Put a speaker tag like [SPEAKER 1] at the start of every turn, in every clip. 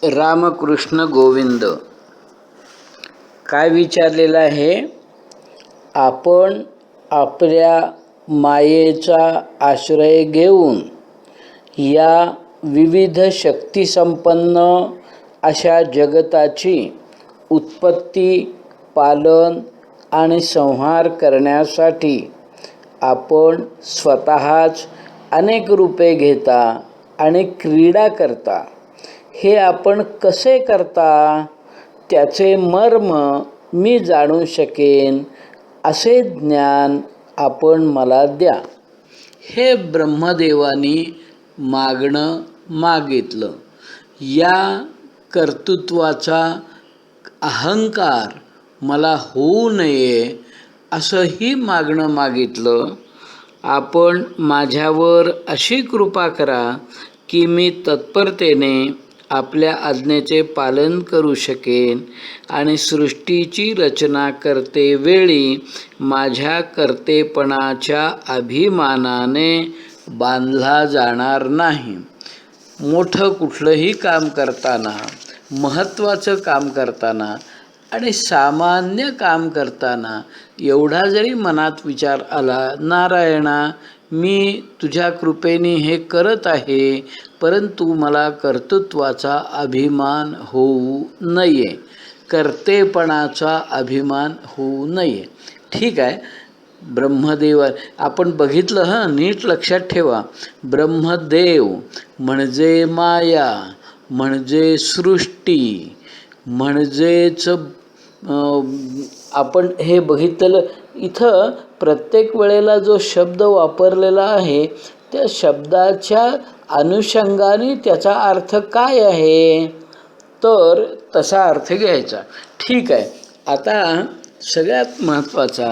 [SPEAKER 1] रामकृष्ण गोविंद काय विचारलेलं आहे? आपण आपल्या मायेचा आश्रय घेऊन या विविध शक्तिसंपन्न अशा जगताची उत्पत्ती, पालन आणि संहार करण्यासाठी आपण स्वतःच अनेक रूपे घेता आणि क्रीडा करता. हे आपण कसे करता त्याचे मर्म मी जाणू शकेन असे ज्ञान आपण मला द्या. हे ब्रह्मदेवानी मागितलं. या कर्तृत्वाचा अहंकार मला होऊ नये असंही मागितलं. आपण माझ्यावर अशी कृपा करा की मी तत्परतेने आपल्या आज्ञेचे पालन करू शकेन आणि सृष्टीची रचना करते वेळी माझ्या कर्तेपणाच्या अभिमानाने बांधला जाणार नाही. मोठं कुठलंही काम करताना, महत्त्वाचं काम करताना आणि सामान्य काम करताना एवढा जरी मनात विचार आला, नारायणा मी तुझ्या कृपेने हे करत आहे, परंतु मला कर्तृत्वाचा अभिमान होऊ नये, कर्तेपणाचा अभिमान होऊ नये. ठीक आहे. ब्रह्मदेव आपण बघितलं, नीट लक्षात ठेवा. ब्रह्मदेव म्हणजे माया, म्हणजे सृष्टी, म्हणजेच आपण हे बघितलं. इथं प्रत्येक वेळेला जो शब्द वापरलेला आहे त्या शब्दाच्या अनुषंगाने त्याचा अर्थ काय आहे तर तसा अर्थ घ्यायचा. ठीक आहे. आता सगळ्यात महत्त्वाचा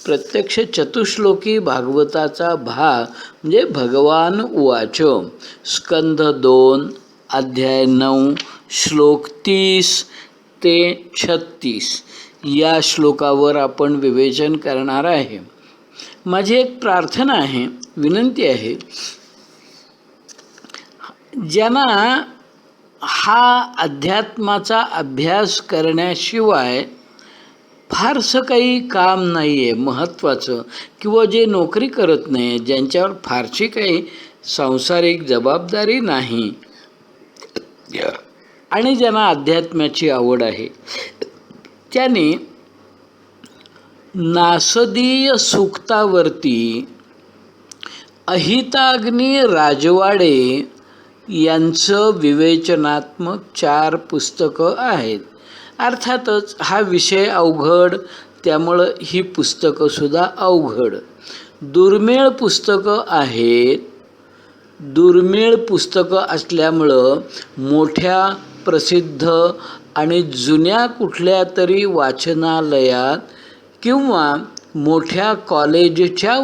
[SPEAKER 1] प्रत्यक्ष चतुश्लोकी भागवताचा भाग म्हणजे भगवान उवाच, स्कंध 2 अध्याय 9 श्लोक 30 ते 36 या श्लोकावर आपण विवेचन करणार आहे. माझी एक प्रार्थना आहे, विनंती आहे, ज्यांना हा अध्यात्माचा अभ्यास करण्याशिवाय फारसं काही काम नाही आहे महत्त्वाचं, किंवा जे नोकरी करत नाही, ज्यांच्यावर फारशी काही सांसारिक जबाबदारी नाही आणि ज्यांना अध्यात्माची आवड आहे, त्यांनी नासदीय सूक्तावरती अहिताग्नी राजवाडे यांचं विवेचनात्मक 4 पुस्तकं आहेत. अर्थातच हा विषय अवघड, त्यामुळं ही पुस्तकंसुद्धा अवघड. दुर्मिळ पुस्तकं आहेत. दुर्मिळ पुस्तकं असल्यामुळं मोठ्या प्रसिद्ध आणि जुन्या कुठल्या तरी वाचनालयात किंवा मोठ्या कॉलेजच्या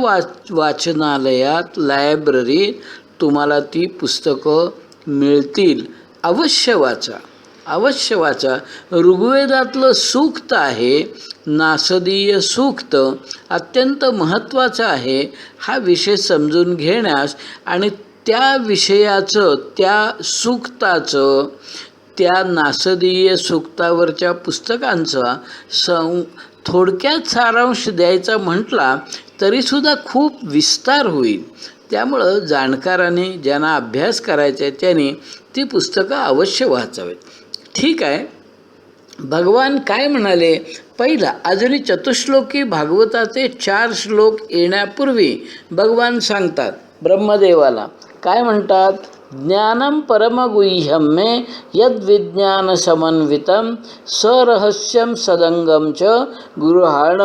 [SPEAKER 1] वाचनालयात, लायब्ररीत तुम्हाला ती पुस्तकं मिळतील. अवश्य वाचा, अवश्य वाचा. ऋग्वेदातलं सूक्त आहे, नासदीय सूक्त, अत्यंत महत्त्वाचं आहे. हा विषय समजून घेण्यास आणि त्या विषयाचं, त्या सूक्ताचं, त्या नासदीय सूक्तावरच्या पुस्तकांचा थोडक्यात सारांश द्यायचा म्हटला तरीसुद्धा खूप विस्तार होईल. त्यामुळं जाणकारांनी, ज्यांना अभ्यास करायचा आहे त्यांनी ती पुस्तकं अवश्य वाचावीत. ठीक आहे. भगवान काय म्हणाले? पहिला, अजूनही चतुश्लोकी भागवताचे 4 श्लोक येण्यापूर्वी भगवान सांगतात ब्रह्मदेवाला, काय म्हणतात? ज्ञानं परमगुह्यं मे यद्विज्ञान समन्वितं सरहस्यं सदंगम च गृहाण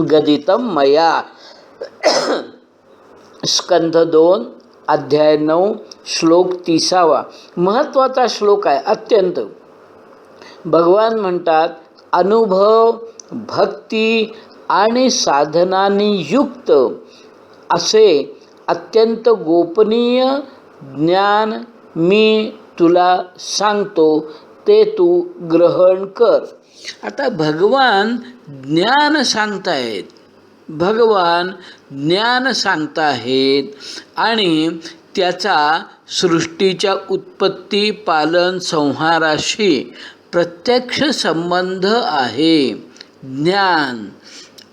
[SPEAKER 1] गदितं मया. स्कंध 2 अध्याय 9 श्लोक 30. महत्त्वाचा श्लोक आहे अत्यंत. भगवान म्हणतात, अनुभव, भक्ती आणि साधनांनी युक्त असे अत्यंत गोपनीय ज्ञान मी तुला सांगतो, ते तू ग्रहण कर. आता भगवान ज्ञान सांगतायत, भगवान ज्ञान सांगताहेत आणि त्याचा सृष्टीच्या उत्पत्ती पालन संहाराशी प्रत्यक्ष संबंध आहे. ज्ञान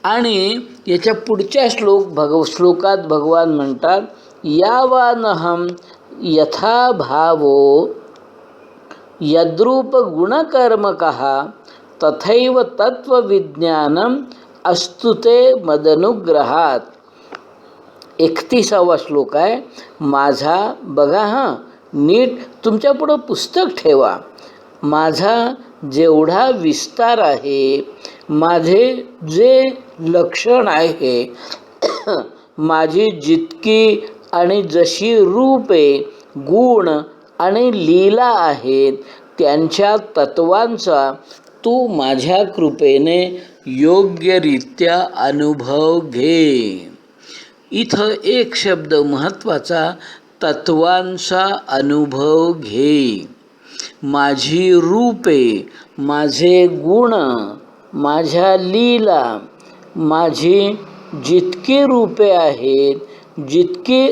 [SPEAKER 1] आणि याच्या पुढच्या श्लोकात भगवान म्हणतात, यावानहम यथा भावो यद्रूप गुणकर्मकः तथैव तत्वविज्ञानम अस्तुते मदनुग्रहात. 31वा श्लोक आहे. माझा बघा नीट तुमच्यापुढं पुस्तक ठेवा. माझा जेवढा विस्तार आहे, माझे जे लक्षण आहे, माझी जितकी आणि जशी रूपे गुण आणि लीला आहेत, त्यांच्या तत्वांचा तू माझ्या कृपेने योग्यरित्या अनुभव घे. इथं एक शब्द महत्त्वाचा, तत्वांचा अनुभव घे. माझी रूपे, माझे गुण, माझ्या लीला, माझी जितकी रूपे आहेत, जितकी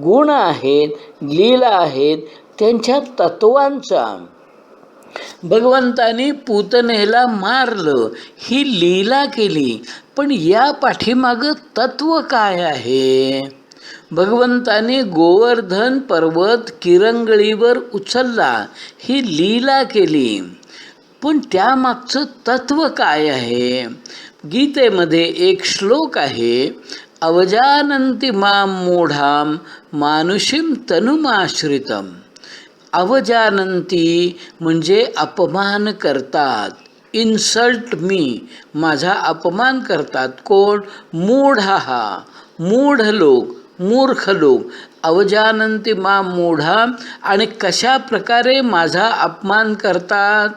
[SPEAKER 1] गुण आहेत, लीला आहेत, त्यांच्या तत्वांचा. भगवंताने पूतनेला मारलं, ही लीला केली, पण या पाठीमागं तत्व काय आहे? भगवंताने गोवर्धन पर्वत किरंगळीवर उचलला, ही लीला केली, पण त्यामागचं तत्व काय आहे? गीतेमध्ये एक श्लोक आहे, अवजानन्ति मां मूढां मानुषीं तनुमाश्रितम्. अवजानन्ति म्हणजे अपमान करतात, इन्सल्ट मी, माझा अपमान करतात. कोण? मूढः, मूढ लोक, मूर्ख लोक. अवजानन्ति मां मूढां. आणि कशा प्रकारे माझा अपमान करतात?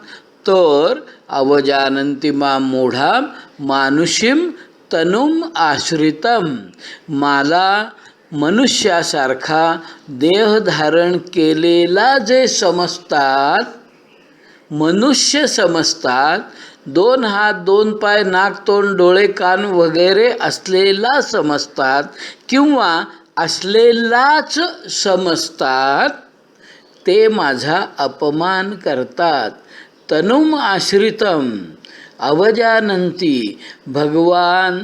[SPEAKER 1] तर अवजानन्ति मां मूढां मानुषीं तनुम आश्रितम. मला मनुष्यासारखा देह धारण केलेला जे समजतात, मनुष्य समजतात, 2 हात 2 पाय नाक तोंड डोळे कान वगैरे असलेला समजतात किंवा असलेलाच समजतात, ते माझा अपमान करतात. तनुम आश्रितम अवजानन्ति. भगवान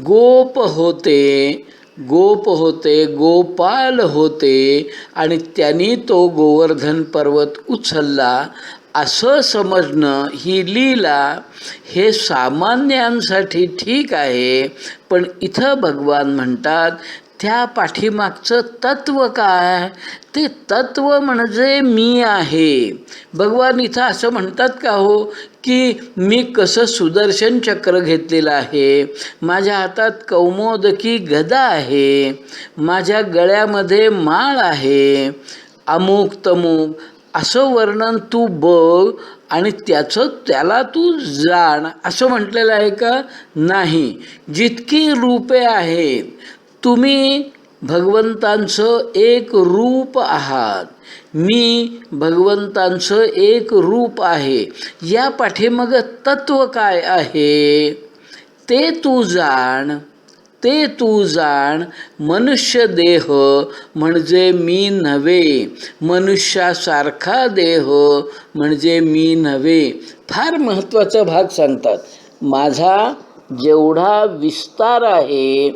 [SPEAKER 1] गोप होते, गोपाल होते आणि त्यांनी तो गोवर्धन पर्वत उचलला असं समजणं, ही लीला, हे सामान्यांसाठी ठीक आहे. पण इथं भगवान म्हणतात, त्या पाठीमागचं तत्व काय? ते तत्व म्हणजे मी आहे. भगवान इथं असं म्हणतात का हो की मी कसं सुदर्शन चक्र घेतलेलं आहे, माझ्या हातात कौमोदकी गदा आहे, माझ्या गळ्यामध्ये माळ आहे, अमुक तमुक, असं वर्णन तू बघ आणि त्याला तू जाण, असं म्हटलेलं आहे का? नाही. जितकी रूपे आहेत, तुम्ही भगवंतांचं एक रूप आहात, मी भगवंतांचं एक रूप आहे. या पाठीमागं तत्व काय आहे ते तू जाण. मनुष्य देह म्हणजे मी नव्हे, मनुष्यासारखा देह म्हणजे मी नव्हे. फार महत्त्वाचा भाग सांगतात. माझा जेवढा विस्तार आहे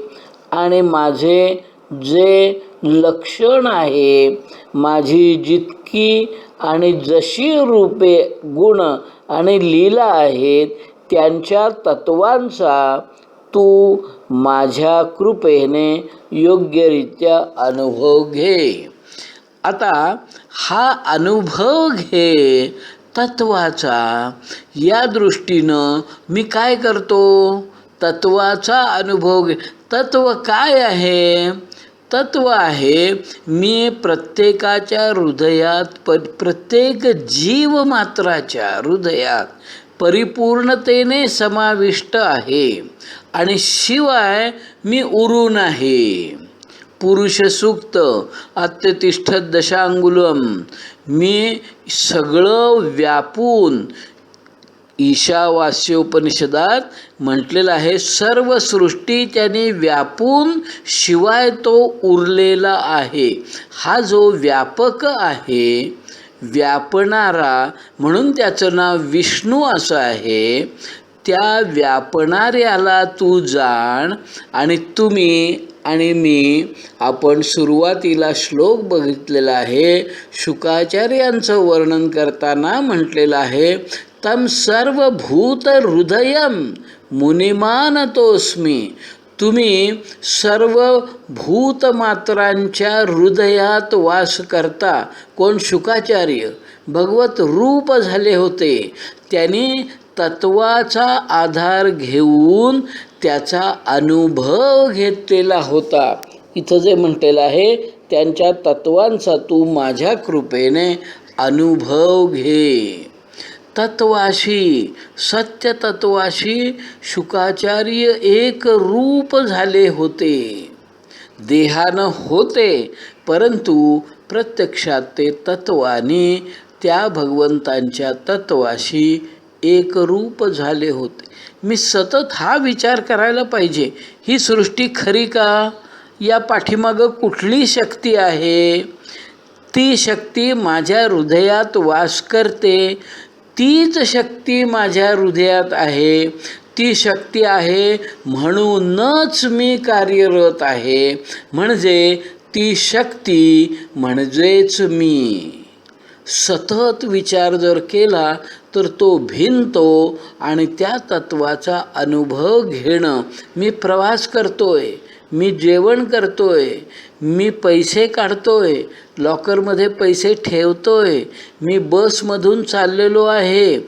[SPEAKER 1] आणि माझे जे लक्षण आहे, माझी जितकी आणि जशी रूपे गुण आणि लीला आहेत, त्यांच्या तत्वांचा तू माझ्या कृपेने योग्यरित्या अनुभव घे. आता हा अनुभव घे तत्वाचा. या दृष्टीनं मी काय करतो? तत्वाचा अनुभव घे. तत्व काय आहे? तत्व आहे, मी प्रत्येकाच्या हृदयात, प्रत्येक जीवमात्राच्या हृदयात परिपूर्णतेने समाविष्ट आहे आणि शिवाय मी उरून आहे. पुरुष सूक्त अत्यतिष्ठत दशांगुलम. मी सगळं व्यापून ईशावास्योपनिषदात म्हटलेलं आहे, सर्व सृष्टी त्याने व्यापून शिवाय तो उरलेला आहे. हा जो व्यापक आहे, व्यापणारा, म्हणून त्याचं नाव विष्णू असं आहे. त्या व्यापणाऱ्याला तू जाण. आणि तुम्ही आणि मी, आपण सुरुवातीला श्लोक बघितलेला आहे. शुकाचार्यांचं वर्णन करताना म्हटलेलं आहे, तम सर्वभूत हृदयम मुनिमानतोस्मी. तुम्ही सर्व भूतमात्रांच्या हृदयात वास करता. कोण? शुकाचार्य. भगवत रूप झाले होते. त्यांनी तत्वाचा आधार घेऊन त्याचा अनुभव घेतलेला होता. इथं जे म्हटलेलं आहे, त्यांच्या तत्वांचा तू माझ्या कृपेने अनुभव घे. तत्वाशी, सत्य तत्वाशी शुकाचार्य एक रूप झाले होते. देहानं होते, परंतु प्रत्यक्षात ते तत्वाने त्या भगवंतांच्या तत्वाशी एक रूप झाले होते. मी सतत हा विचार करायला पाहिजे, ही सृष्टी खरी का? या पाठीमागं कुठली शक्ती आहे? ती शक्ती माझ्या हृदयात वास करते. तीच शक्ती माझ्या हृदयात आहे. ती शक्ती आहे म्हणूनच मी कार्यरत आहे. म्हणजे ती शक्ती म्हणजेच मी. सतत विचार जर केला तर तो भिनतो आणि त्या तत्वाचा अनुभव घेणं. मी प्रवास करतोय, मी जेवण करतोय, मी पैसे काढतोय, लॉकरमध्ये पैसे ठेवतोय, मी बसमधून चाललेलो आहे,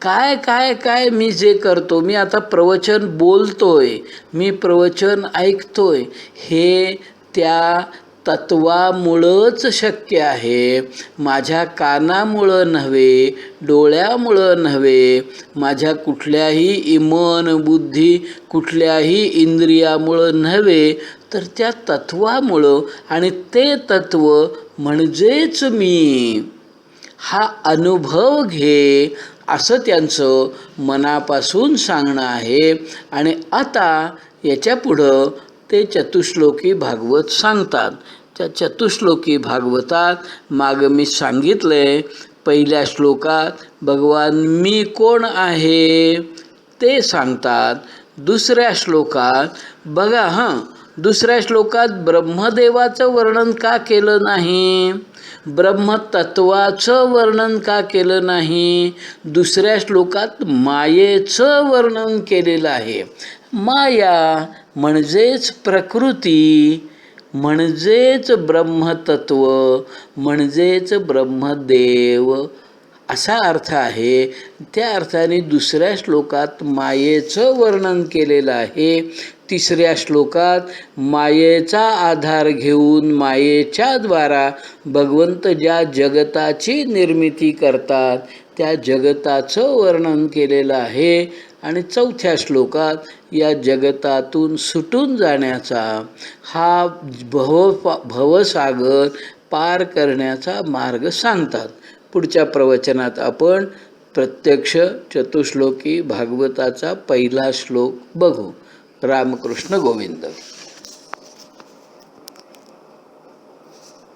[SPEAKER 1] काय काय काय मी जे करतो, मी आता प्रवचन बोलतोय, मी प्रवचन ऐकतोय, हे त्या तत्वामुळंच शक्य आहे. माझ्या कानामुळं नव्हे, डोळ्यामुळं नव्हे, माझ्या कुठल्याही मन बुद्धी कुठल्याही इंद्रियामुळं नव्हे, तर त्या तत्वामुळं. आणि ते तत्व म्हणजेच मी. हा अनुभव घे, असं त्यांचं मनापासून सांगणं आहे. आणि आता याच्यापुढं ते चतुश्लोकी भागवत सांगतात. त्या चतुश्लोकी भागवतात मागं मी सांगितलंय, पहिल्या श्लोकात भगवान मी कोण आहे ते सांगतात. दुसऱ्या श्लोकात बघा, दुसऱ्या श्लोकात ब्रह्मदेवाचं वर्णन का केलं नाही, ब्रह्मतत्वाचं वर्णन का केलं नाही. दुसऱ्या श्लोकात मायेचं वर्णन केलेलं आहे. माया म्हणजेच प्रकृती, म्हणजेच ब्रह्मतत्व, म्हणजेच ब्रह्मदेव असा अर्थ आहे. त्या अर्थाने दुसऱ्या श्लोकात मायेचं वर्णन केलेलं आहे. तिसऱ्या श्लोकात मायेचा आधार घेऊन मायेच्या द्वारा भगवंत ज्या जगताची निर्मिती करतात त्या जगताचं वर्णन केलेलं आहे. आणि चौथ्या श्लोकात या जगतातून सुटून जाण्याचा, हा भवसागर पार करण्याचा मार्ग सांगतात. पुढच्या प्रवचनात आपण प्रत्यक्ष चतुश्लोकी भागवताचा पहिला श्लोक बघू. रामकृष्ण गोविंद.